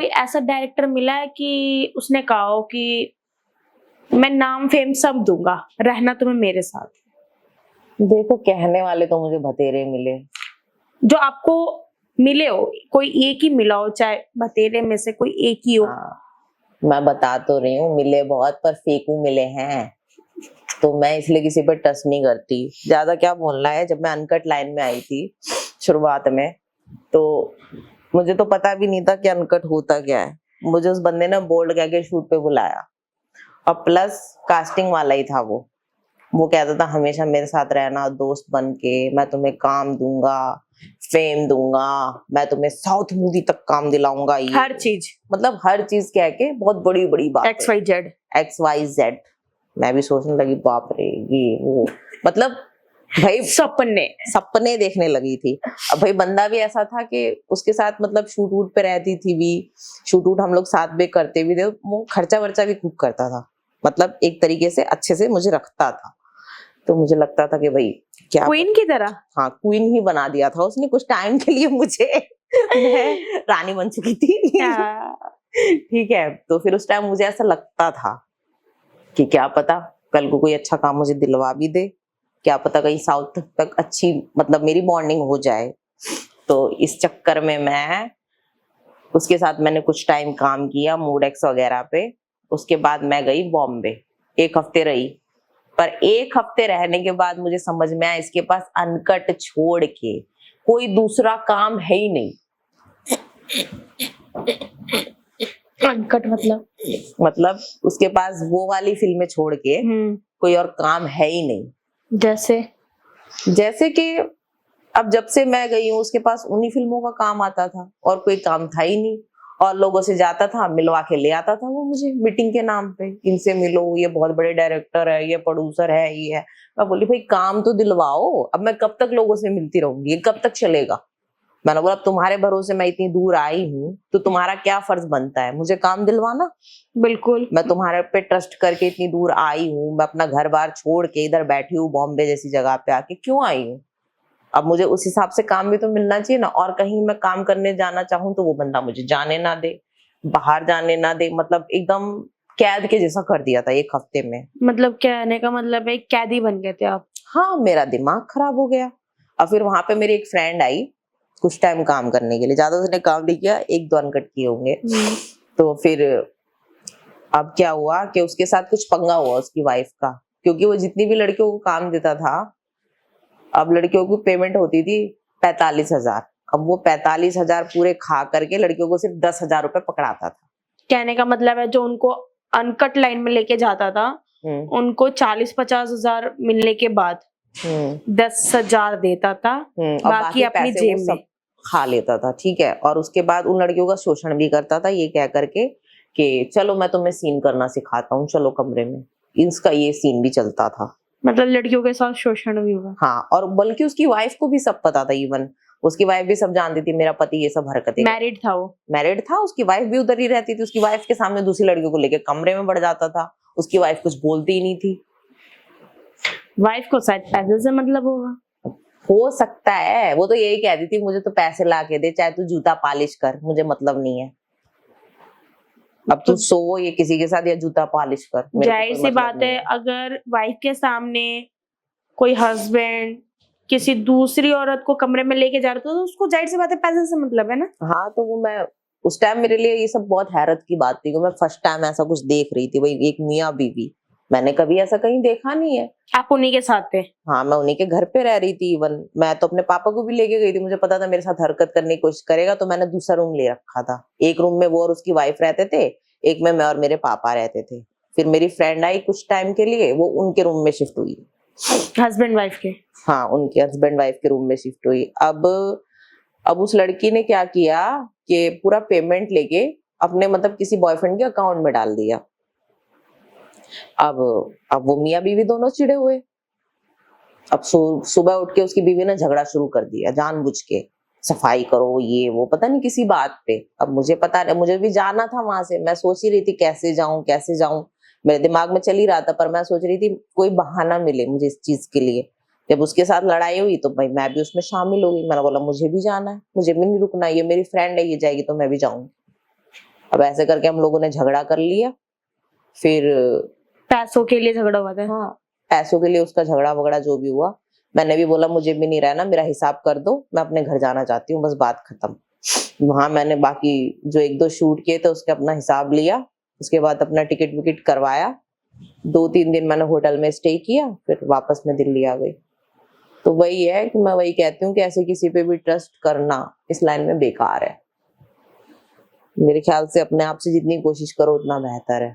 कोई ऐसा डायरेक्टर मिला है कि उसने कहा हो कि मैं नाम फेम सब दूंगा, रहना तुम्हें मेरे साथ? देखो, कहने वाले तो मुझे बतेरे मिले। जो आपको मिले हो, कोई एक ही मिला हो, चाहे बतेरे में से कोई एक ही हो। मैं बता तो रही हूँ, मिले बहुत पर फेकू मिले हैं, तो मैं इसलिए किसी पर ट्रस्ट नहीं करती। ज्यादा क्या बोलना है, जब मैं अनकट लाइन में आई थी शुरुआत में, तो मुझे तो पता भी नहीं था कि अनकट होता क्या है। मुझे उस बंदे ने बोल्ड कह के शूट पे बुलाया, और प्लस कास्टिंग वाला ही था वो कहता था हमेशा मेरे साथ रहना दोस्त बन के, मैं तुम्हें काम दूंगा, फेम दूंगा, मैं तुम्हें साउथ मूवी तक काम दिलाऊंगा, ये हर चीज, मतलब हर चीज कह के बहुत बड़ी बड़ी बात, XYZ। मैं भी सोचने लगी बाप रे ये वो, मतलब भाई सपने देखने लगी थी। अब भाई बंदा भी ऐसा था कि उसके साथ मतलब शूट वूट पे रहती थी भी, शूट वूट हम लोग साथ में करते भी थे, वो खर्चा वर्चा भी खूब करता था, मतलब एक तरीके से अच्छे से मुझे रखता था। तो मुझे लगता था कि भाई क्या क्वीन की तरह, हाँ क्वीन ही बना दिया था उसने कुछ टाइम के लिए मुझे। मैं रानी बन चुकी थी। ठीक है, तो फिर उस टाइम मुझे ऐसा लगता था कि क्या पता कल को कोई अच्छा काम मुझे दिलवा भी दे, क्या पता कहीं साउथ तक अच्छी मतलब मेरी बॉन्डिंग हो जाए। तो इस चक्कर में मैं उसके साथ मैंने कुछ टाइम काम किया मूड एक्स वगैरह पे। उसके बाद मैं गई बॉम्बे, 1 हफ्ते रही, पर 1 हफ्ते रहने के बाद मुझे समझ में आया इसके पास अनकट छोड़ के कोई दूसरा काम है ही नहीं। अनकट मतलब उसके पास वो वाली फिल्में छोड़ के कोई और काम है ही नहीं। जैसे कि अब जब से मैं गई हूँ उसके पास उन्हीं फिल्मों का काम आता था और कोई काम था ही नहीं, और लोगों से जाता था मिलवा के ले आता था वो मुझे मीटिंग के नाम पे, इनसे मिलो, ये बहुत बड़े डायरेक्टर है, ये प्रोड्यूसर है, ये है। मैं बोली भाई काम तो दिलवाओ, अब मैं कब तक लोगों से मिलती रहूंगी, ये कब तक चलेगा। मैंने बोला अब तुम्हारे भरोसे मैं इतनी दूर आई हूँ तो तुम्हारा क्या फर्ज बनता है, मुझे काम दिलवाना। बिल्कुल, मैं तुम्हारे पे ट्रस्ट करके इतनी दूर आई हूँ, मैं अपना घर बार छोड़ के इधर बैठी हूँ बॉम्बे जैसी जगह पे आके क्यों आई हूँ, अब मुझे उस हिसाब से काम भी तो मिलना चाहिए ना। और कहीं मैं काम करने जाना चाहूँ तो वो बंदा मुझे जाने ना दे, बाहर जाने ना दे, मतलब एकदम कैद के जैसा कर दिया था 1 हफ्ते में। मतलब कहने का मतलब है कैदी बन गए थे आप? हाँ, मेरा दिमाग खराब हो गया। और फिर वहां पे मेरी एक फ्रेंड आई कुछ टाइम काम करने के लिए, ज्यादा उसने काम नहीं किया, 1-2 अनकट किए होंगे। तो फिर अब क्या हुआ कि उसके साथ कुछ पंगा हुआ उसकी वाइफ का, क्योंकि वो जितनी भी लड़कियों को काम देता था, अब लड़कियों की पेमेंट होती थी 45,000, अब वो 45,000 पूरे खा करके लड़कियों को सिर्फ 10,000 रुपए पकड़ाता था। कहने का मतलब है जो उनको अनकट लाइन में लेके जाता था उनको 40-50 हजार मिलने के बाद 10,000 देता था, बाकी अपनी जेब में खा लेता था। ठीक है, और उसके बाद उन लड़कियों का शोषण भी करता था, ये कह करके कि चलो मैं तुम्हें सीन करना सिखाता हूँ, चलो कमरे में। इसका ये सीन भी चलता था, मतलब लड़कियों के साथ शोषण भी हुआ। हाँ, और बल्कि उसकी वाइफ को भी सब पता था, इवन उसकी वाइफ भी सब जानती थी मेरा पति ये सब हरकतें। मैरिड था वो? मैरिड था, उसकी वाइफ भी उधर ही रहती थी, उसकी वाइफ के सामने दूसरी लड़कियों को लेके कमरे में बढ़ जाता था, उसकी वाइफ कुछ बोलती ही नहीं थी। वाइफ को शायद पैसे से मतलब होगा, हो सकता है, वो तो यही कहती थी मुझे तो पैसे ला के दे, चाहे तू जूता पॉलिश कर, मुझे मतलब नहीं है, अब तू सो ये किसी के साथ या जूता पॉलिश कर। जाहिर सी बात है अगर वाइफ के सामने कोई हस्बैंड किसी दूसरी औरत को कमरे में लेके जा रहा था तो उसको जाहिर सी बात है पैसे से मतलब है ना। हाँ, तो वो मैं उस टाइम मेरे लिए ये सब बहुत हैरत की बात थी कि मैं फर्स्ट टाइम ऐसा कुछ देख रही थी, भाई एक मियाँ बीवी, मैंने कभी ऐसा कहीं देखा नहीं है। आप उन्हीं के साथ थे? हाँ, मैं उन्हीं के घर पे रह रही थी, इवन मैं तो अपने पापा को भी लेके गई थी, मुझे पता था मेरे साथ हरकत करने की कोशिश करेगा, तो मैंने दूसरा रूम ले रखा था। एक रूम में वो और उसकी वाइफ रहते थे, एक में मैं और मेरे पापा रहते थे। फिर मेरी फ्रेंड आई कुछ टाइम के लिए, वो उनके रूम में शिफ्ट हुई, हस्बैंड वाइफ के। हाँ, उनके हस्बैंड वाइफ के रूम में शिफ्ट हुई। अब उस लड़की ने क्या किया कि पूरा पेमेंट लेके अपने मतलब किसी बॉयफ्रेंड के अकाउंट में डाल दिया। अब वो मियाँ बीवी दोनों चिढ़े हुए। अब सुबह उठ के उसकी बीवी ने झगड़ा शुरू कर दिया, जानबूझ के सफाई करो ये वो, पता नहीं किसी बात पे। अब मुझे पता नहीं, मुझे भी जाना था वहां से, मैं सोच ही रही थी कैसे जाऊं, मेरे दिमाग में चल ही रहा था, पर मैं सोच रही थी कोई बहाना मिले मुझे इस चीज के लिए। जब उसके साथ लड़ाई हुई तो भाई मैं भी उसमें शामिल हो गई, मैंने बोला मुझे भी जाना है, मुझे भी नहीं रुकना, ये मेरी फ्रेंड है, ये जाएगी तो मैं भी जाऊंगी। अब ऐसे करके हम लोगों ने झगड़ा कर लिया। फिर पैसों के लिए झगड़ा हुआ था? हाँ, पैसों के लिए उसका झगड़ा वगड़ा जो भी हुआ। मैंने भी बोला मुझे भी नहीं रहना, मेरा हिसाब कर दो, मैं अपने घर जाना चाहती हूँ, बस बात खत्म। वहां मैंने बाकी जो 1-2 शूट किए थे उसके अपना हिसाब लिया, उसके बाद अपना टिकट विकेट करवाया। 2-3 दिन मैंने होटल में स्टे किया, फिर वापस मैं दिल्ली आ गई। तो वही है कि मैं वही कहती हूँ कि ऐसे किसी पे भी ट्रस्ट करना इस लाइन में बेकार है। मेरे ख्याल से अपने आप से जितनी कोशिश करो उतना बेहतर है।